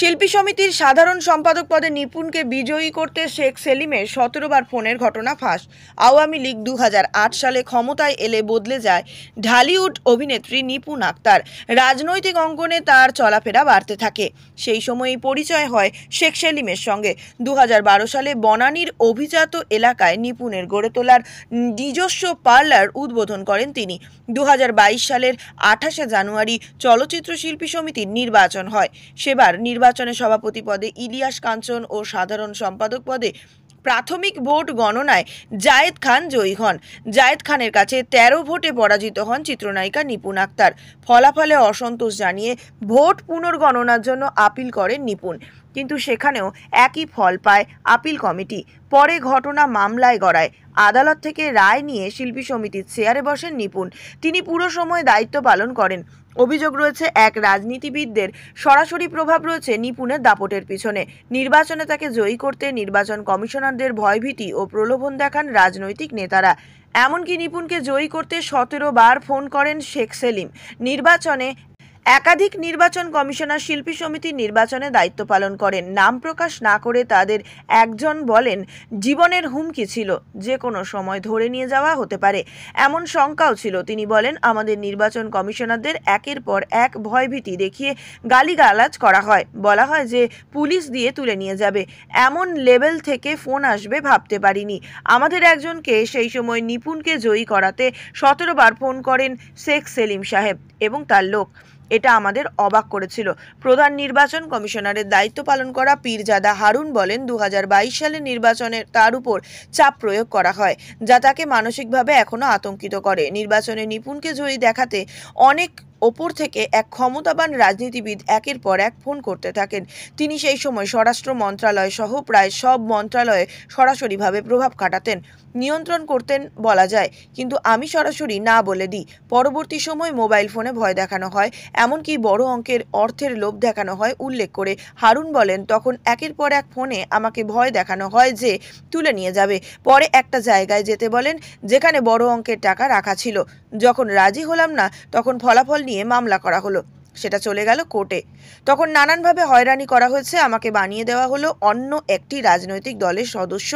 শিল্পী সমিতির সাধারণ সম্পাদক পদে নিপুণকে বিজয়ী করতে শেখ সেলিমের 17 বার ফোনের ঘটনা ফাঁস। আওয়ামী লীগ 2008 সালে ক্ষমতায় এলে বদলে যায় ঢালিউড অভিনেত্রী নিপুণ আক্তার। রাজনৈতিক অঙ্গনে তার চলাফেরা বাড়তে থাকে। সেই সময়ই পরিচয় হয় শেখ সেলিমের সঙ্গে। 2012 সালে বনানীর অভিজাত এলাকায় নিপুণের গড়ে তোলার নিজস্ব পার্লার উদ্বোধন করেন তিনি। 2022 সালের 28শে জানুয়ারি চলচ্চিত্র শিল্পী সমিতির নির্বাচন হয়। সেবার নির্বাচনে সভাপতি পদে ইলিয়াস কাঞ্চন ও সাধারণ সম্পাদক পদে প্রাথমিক ভোট গণনায় জায়েদ খান জয়ী হন। জায়েদ খানের কাছে 13 ভোটে পরাজিত হন চিত্রনায়িকা নিপুণ আক্তার। ফলাফলে অসন্তোষ জানিয়ে ভোট পুনর্গণনার জন্য আপিল করেন নিপুণ, কিন্তু সেখানেও একই ফল পায় আপিল কমিটি। পরে ঘটনা মামলায় গড়ায়। আদালত থেকে রায় নিয়ে শিল্পী সমিতির চেয়ারে বসেন নিপুণ। তিনি পুরো সময় দায়িত্ব পালন করেন। অভিযোগ রয়েছে, এক রাজনীতিবিদদের সরাসরি প্রভাব রয়েছে নিপুণের দাপটের পিছনে। নির্বাচনে তাকে জয়ী করতে নির্বাচন কমিশনারদের ভয়ভীতি ও প্রলোভন দেখান রাজনৈতিক নেতারা। এমনকি নিপুণকে জয়ী করতে 17 বার ফোন করেন শেখ সেলিম। নির্বাচনে একাধিক নির্বাচন কমিশনার শিল্পী সমিতির নির্বাচনে দায়িত্ব পালন করেন। নাম প্রকাশ না করে তাদের একজন বলেন, জীবনের হুমকি ছিল, যে কোনো সময় ধরে নিয়ে যাওয়া হতে পারে, এমন শঙ্কাও ছিল। তিনি বলেন, আমাদের নির্বাচন কমিশনারদের একের পর এক ভয়ভীতি দেখিয়ে গালিগালাজ করা হয়। বলা হয় যে পুলিশ দিয়ে তুলে নিয়ে যাবে। এমন লেভেল থেকে ফোন আসবে ভাবতে পারিনি। আমাদের একজনকে সেই সময় নিপুণকে জয়ী করাতে 17 বার ফোন করেন শেখ সেলিম সাহেব এবং তার লোক। এটা আমাদের অবাক করেছিল। প্রধান নির্বাচন কমিশনারের দায়িত্ব পালন করা পীরজাদা হারুন বলেন, 2022 সালের নির্বাচনে তার উপর চাপ প্রয়োগ করা হয়, যা তাকে মানসিকভাবে এখনো আতঙ্কিত করে। নির্বাচনে নিপুণকে জয়ী দেখাতে অনেক ওপর থেকে এক ক্ষমতাবান রাজনীতিবিদ একের পর এক ফোন করতে থাকেন। তিনি সেই সময় স্বরাষ্ট্র মন্ত্রণালয় সহ প্রায় সব মন্ত্রণালয়ে সরাসরিভাবে প্রভাব খাটাতেন, নিয়ন্ত্রণ করতেন বলা যায়, কিন্তু আমি সরাসরি না বলে দিই। পরবর্তী সময় মোবাইল ফোনে ভয় দেখানো হয়, এমনকি বড় অঙ্কের অর্থের লোভ দেখানো হয় উল্লেখ করে হারুন বলেন, তখন একের পর এক ফোনে আমাকে ভয় দেখানো হয় যে তুলে নিয়ে যাবে। পরে একটা জায়গায় যেতে বলেন যেখানে বড় অঙ্কের টাকা রাখা ছিল। যখন রাজি হলাম না, তখন ফলাফল নিয়ে মামলা করা হলো, সেটা চলে গেল কোর্টে। তখন নানানভাবে হয়রানি করা হয়েছে, আমাকে বানিয়ে দেওয়া হলো অন্য একটি রাজনৈতিক দলের সদস্য।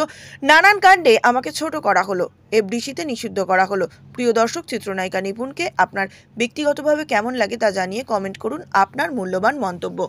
নানান কাণ্ডে আমাকে ছোট করা হলো, এফডিসিতে নিষিদ্ধ করা হলো। প্রিয় দর্শক, চিত্রনায়িকা নিপুণকে আপনার ব্যক্তিগতভাবে কেমন লাগে তা জানিয়ে কমেন্ট করুন আপনার মূল্যবান মন্তব্য।